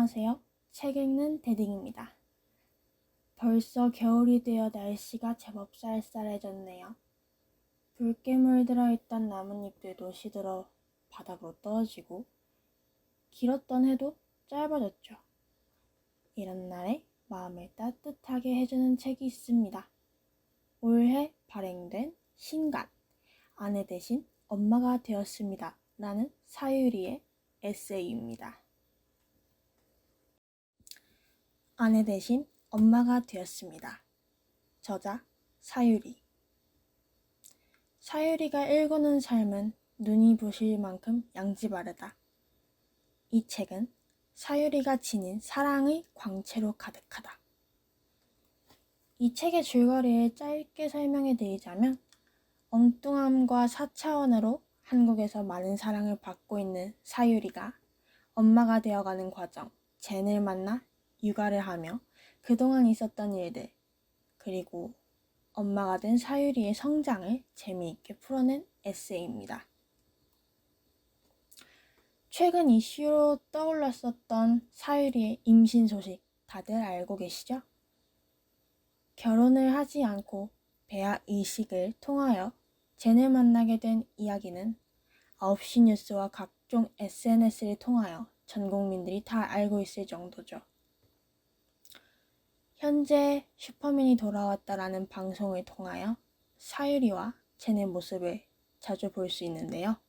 안녕하세요. 책 읽는 데딩입니다. 벌써 겨울이 되어 날씨가 제법 쌀쌀해졌네요. 붉게 물들어 있던 나뭇잎들도 시들어 바닥으로 떨어지고 길었던 해도 짧아졌죠. 이런 날에 마음을 따뜻하게 해주는 책이 있습니다. 올해 발행된 신간 아내 대신 엄마가 되었습니다. 라는 사유리의 에세이입니다. 아내 대신 엄마가 되었습니다. 저자 사유리. 사유리가 일구는 삶은 눈이 부실 만큼 양지바르다. 이 책은 사유리가 지닌 사랑의 광채로 가득하다. 이 책의 줄거리를 짧게 설명해 드리자면 엉뚱함과 4차원으로 한국에서 많은 사랑을 받고 있는 사유리가 엄마가 되어가는 과정, 젠을 만나 육아를 하며 그동안 있었던 일들, 그리고 엄마가 된 사유리의 성장을 재미있게 풀어낸 에세이입니다. 최근 이슈로 떠올랐었던 사유리의 임신 소식 다들 알고 계시죠? 결혼을 하지 않고 배아 이식을 통하여 젠을 만나게 된 이야기는 9시 뉴스와 각종 SNS를 통하여 전 국민들이 다 알고 있을 정도죠. 현재 슈퍼맨이 돌아왔다라는 방송을 통하여 사유리와 젠의 모습을 자주 볼 수 있는데요.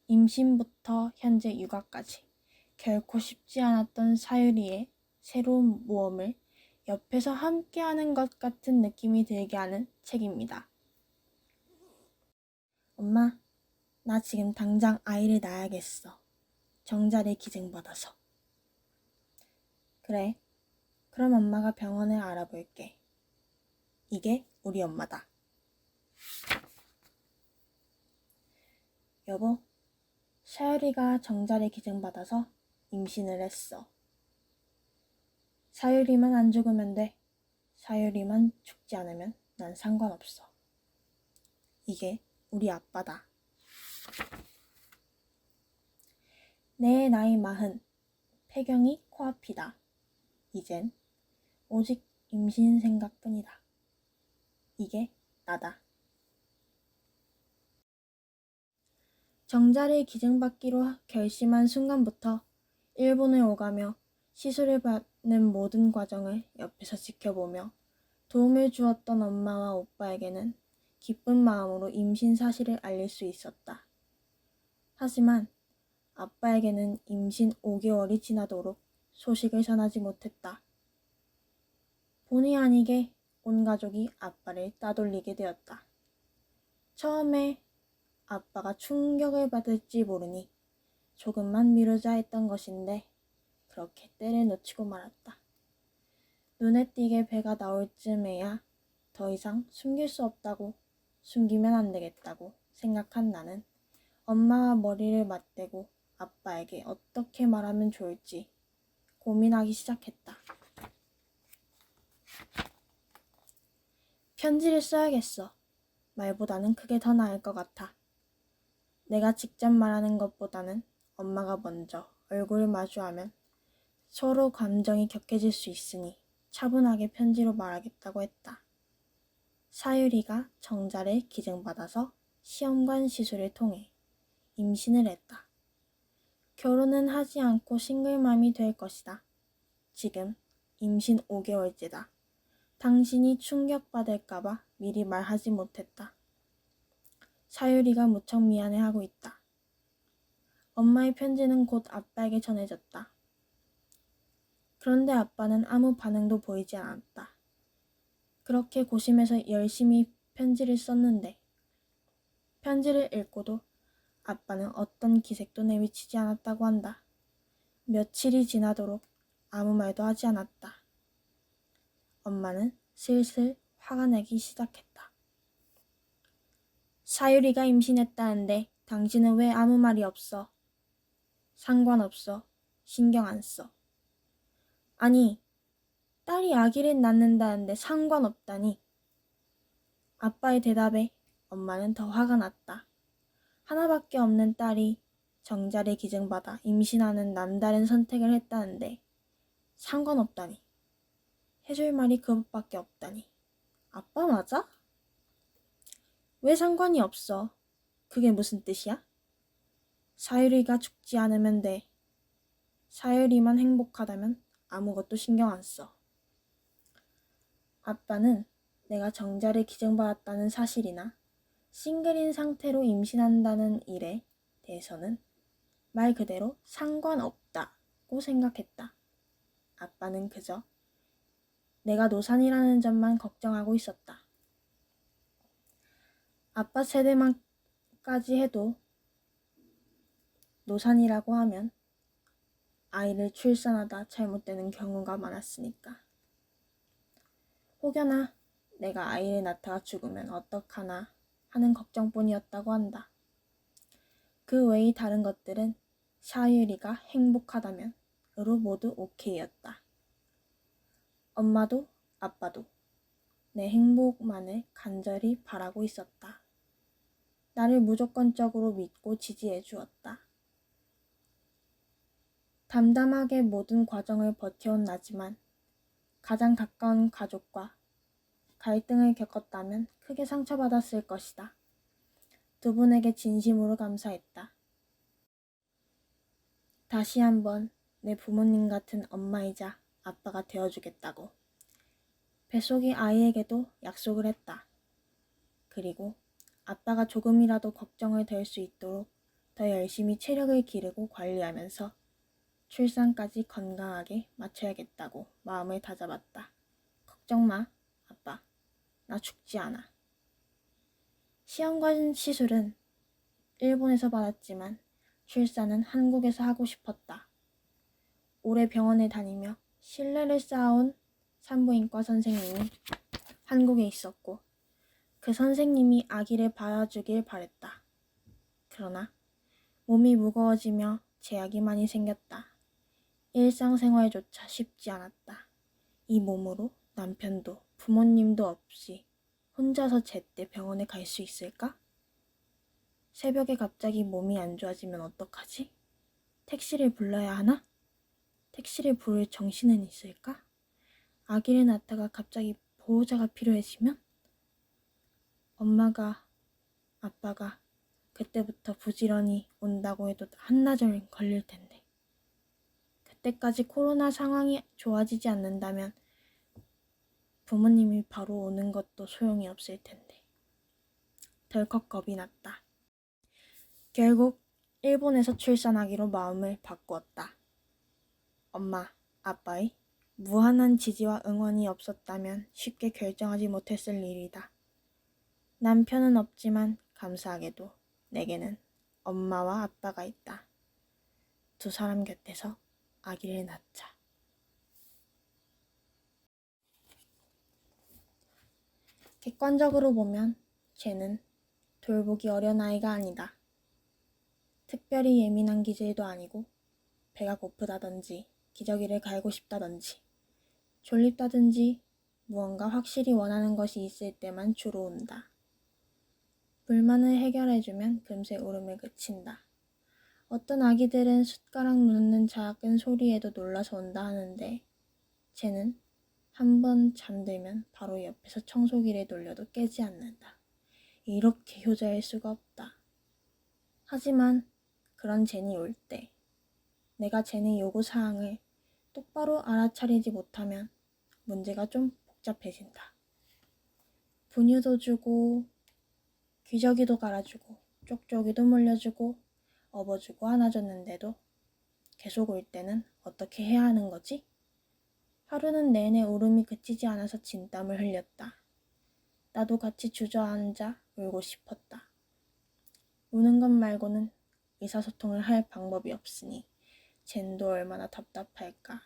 임신부터 현재 육아까지 결코 쉽지 않았던 사유리의 새로운 모험을 옆에서 함께하는 것 같은 느낌이 들게 하는 책입니다. 엄마, 나 지금 당장 아이를 낳아야겠어. 정자를 기증받아서. 그래, 그럼 엄마가 병원을 알아볼게. 이게 우리 엄마다. 여보, 사유리가 정자를 기증받아서 임신을 했어. 사유리만 안 죽으면 돼. 사유리만 죽지 않으면 난 상관없어. 이게 우리 아빠다. 내 나이 40, 폐경이 코앞이다. 이젠 오직 임신 생각뿐이다. 이게 나다. 정자를 기증받기로 결심한 순간부터 일본을 오가며 시술을 받는 모든 과정을 옆에서 지켜보며 도움을 주었던 엄마와 오빠에게는 기쁜 마음으로 임신 사실을 알릴 수 있었다. 하지만 아빠에게는 임신 5개월이 지나도록 소식을 전하지 못했다. 본의 아니게 온 가족이 아빠를 따돌리게 되었다. 처음에 아빠가 충격을 받을지 모르니 조금만 미루자 했던 것인데 그렇게 때를 놓치고 말았다. 눈에 띄게 배가 나올 쯤에야 더 이상 숨길 수 없다고, 숨기면 안 되겠다고 생각한 나는 엄마와 머리를 맞대고 아빠에게 어떻게 말하면 좋을지 고민하기 시작했다. 편지를 써야겠어. 말보다는 그게 더 나을 것 같아. 내가 직접 말하는 것보다는 엄마가 먼저 얼굴을 마주하면 서로 감정이 격해질 수 있으니 차분하게 편지로 말하겠다고 했다. 사유리가 정자를 기증받아서 시험관 시술을 통해 임신을 했다. 결혼은 하지 않고 싱글맘이 될 것이다. 지금 임신 5개월째다. 당신이 충격받을까봐 미리 말하지 못했다. 사유리가 무척 미안해하고 있다. 엄마의 편지는 곧 아빠에게 전해졌다. 그런데 아빠는 아무 반응도 보이지 않았다. 그렇게 고심해서 열심히 편지를 썼는데 편지를 읽고도 아빠는 어떤 기색도 내비치지 않았다고 한다. 며칠이 지나도록 아무 말도 하지 않았다. 엄마는 슬슬 화가 나기 시작했다. 사유리가 임신했다는데 당신은 왜 아무 말이 없어? 상관없어. 신경 안 써. 아니, 딸이 아기를 낳는다는데 상관없다니. 아빠의 대답에 엄마는 더 화가 났다. 하나밖에 없는 딸이 정자를 기증받아 임신하는 남다른 선택을 했다는데 상관없다니. 해줄 말이 그것밖에 없다니. 아빠 맞아? 왜 상관이 없어? 그게 무슨 뜻이야? 사유리가 죽지 않으면 돼. 사유리만 행복하다면 아무것도 신경 안 써. 아빠는 내가 정자를 기증받았다는 사실이나 싱글인 상태로 임신한다는 일에 대해서는 말 그대로 상관없다고 생각했다. 아빠는 그저 내가 노산이라는 점만 걱정하고 있었다. 아빠 세대만까지 해도 노산이라고 하면 아이를 출산하다 잘못되는 경우가 많았으니까. 혹여나 내가 아이를 낳다가 죽으면 어떡하나 하는 걱정뿐이었다고 한다. 그 외의 다른 것들은 샤유리가 행복하다면 으로 모두 오케이였다. 엄마도 아빠도 내 행복만을 간절히 바라고 있었다. 나를 무조건적으로 믿고 지지해 주었다. 담담하게 모든 과정을 버텨온 나지만 가장 가까운 가족과 갈등을 겪었다면 크게 상처받았을 것이다. 두 분에게 진심으로 감사했다. 다시 한번 내 부모님 같은 엄마이자 아빠가 되어주겠다고. 뱃속의 아이에게도 약속을 했다. 그리고 아빠가 조금이라도 걱정을 덜 수 있도록 더 열심히 체력을 기르고 관리하면서 출산까지 건강하게 마쳐야겠다고 마음을 다잡았다. 걱정 마, 아빠. 나 죽지 않아. 시험관 시술은 일본에서 받았지만 출산은 한국에서 하고 싶었다. 오래 병원에 다니며 신뢰를 쌓아온 산부인과 선생님이 한국에 있었고 그 선생님이 아기를 받아주길 바랬다. 그러나 몸이 무거워지며 제약이 많이 생겼다. 일상생활조차 쉽지 않았다. 이 몸으로 남편도 부모님도 없이 혼자서 제때 병원에 갈 수 있을까? 새벽에 갑자기 몸이 안 좋아지면 어떡하지? 택시를 불러야 하나? 택시를 부를 정신은 있을까? 아기를 낳다가 갑자기 보호자가 필요해지면? 엄마가, 아빠가 그때부터 부지런히 온다고 해도 한나절 걸릴 텐데. 그때까지 코로나 상황이 좋아지지 않는다면 부모님이 바로 오는 것도 소용이 없을 텐데. 덜컥 겁이 났다. 결국 일본에서 출산하기로 마음을 바꾸었다. 엄마, 아빠의 무한한 지지와 응원이 없었다면 쉽게 결정하지 못했을 일이다. 남편은 없지만 감사하게도 내게는 엄마와 아빠가 있다. 두 사람 곁에서 아기를 낳자. 객관적으로 보면 쟤는 돌보기 어려운 아이가 아니다. 특별히 예민한 기질도 아니고 배가 고프다든지 기저귀를 갈고 싶다든지 졸립다든지 무언가 확실히 원하는 것이 있을 때만 주로 온다. 불만을 해결해주면 금세 울음을 그친다. 어떤 아기들은 숟가락 놓는 작은 소리에도 놀라서 온다 하는데 쟤는 한 번 잠들면 바로 옆에서 청소기를 돌려도 깨지 않는다. 이렇게 효자일 수가 없다. 하지만 그런 쟤이 올 때 내가 쟤의 요구사항을 똑바로 알아차리지 못하면 문제가 좀 복잡해진다. 분유도 주고 기저귀도 갈아주고 쪽쪽이도 물려주고 업어주고 안아줬는데도 계속 올 때는 어떻게 해야 하는 거지? 하루는 내내 울음이 그치지 않아서 진땀을 흘렸다. 나도 같이 주저앉아 울고 싶었다. 우는 것 말고는 의사소통을 할 방법이 없으니 젠도 얼마나 답답할까.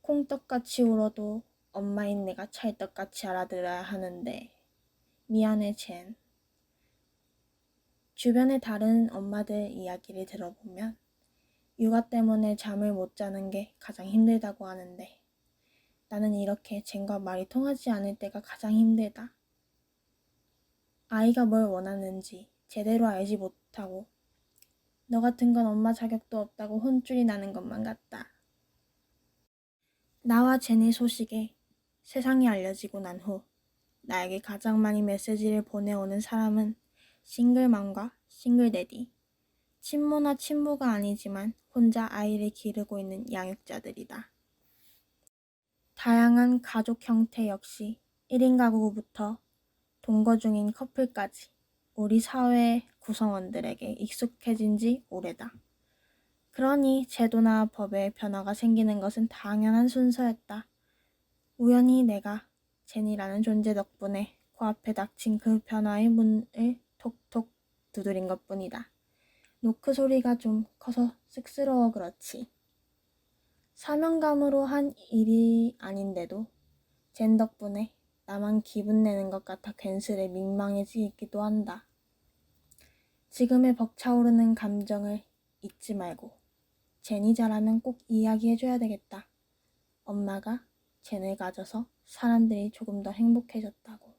콩떡같이 울어도 엄마인 내가 찰떡같이 알아들어야 하는데 미안해 젠. 주변의 다른 엄마들 이야기를 들어보면 육아 때문에 잠을 못 자는 게 가장 힘들다고 하는데 나는 이렇게 젠과 말이 통하지 않을 때가 가장 힘들다. 아이가 뭘 원하는지 제대로 알지 못하고 너 같은 건 엄마 자격도 없다고 혼쭐이 나는 것만 같다. 나와 제니 소식에 세상이 알려지고 난 후 나에게 가장 많이 메시지를 보내오는 사람은 싱글맘과 싱글데디, 친모나 친부가 아니지만 혼자 아이를 기르고 있는 양육자들이다. 다양한 가족 형태 역시 1인 가구부터 동거 중인 커플까지 우리 사회 구성원들에게 익숙해진 지 오래다. 그러니 제도나 법에 변화가 생기는 것은 당연한 순서였다. 우연히 내가 제니라는 존재 덕분에 코앞에 닥친 그 변화의 문을 톡톡 두드린 것뿐이다. 노크 소리가 좀 커서 쑥스러워 그렇지. 사명감으로 한 일이 아닌데도 젠 덕분에 나만 기분 내는 것 같아 괜스레 민망해지기도 한다. 지금의 벅차오르는 감정을 잊지 말고 젠이 자라면 꼭 이야기해줘야 되겠다. 엄마가 젠을 가져서 사람들이 조금 더 행복해졌다고.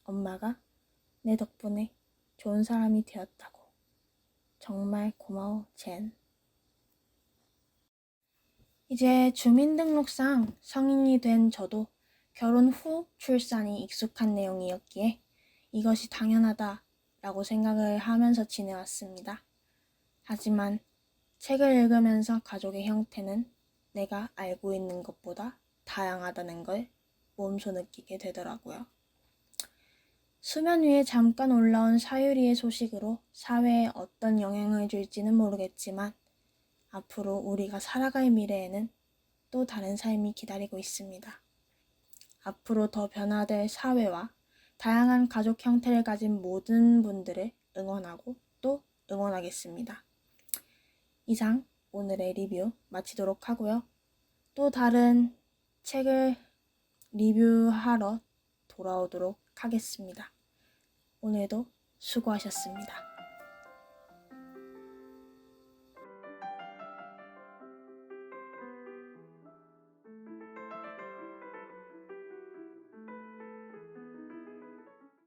엄마가 내 덕분에 좋은 사람이 되었다고. 정말 고마워, 젠. 이제 주민등록상 성인이 된 저도 결혼 후 출산이 익숙한 내용이었기에 이것이 당연하다라고 생각을 하면서 지내왔습니다. 하지만 책을 읽으면서 가족의 형태는 내가 알고 있는 것보다 다양하다는 걸 몸소 느끼게 되더라고요. 수면 위에 잠깐 올라온 사유리의 소식으로 사회에 어떤 영향을 줄지는 모르겠지만 앞으로 우리가 살아갈 미래에는 또 다른 삶이 기다리고 있습니다. 앞으로 더 변화될 사회와 다양한 가족 형태를 가진 모든 분들을 응원하고 또 응원하겠습니다. 이상 오늘의 리뷰 마치도록 하고요. 또 다른 책을 리뷰하러 돌아오도록 하겠습니다. 오늘도 수고하셨습니다.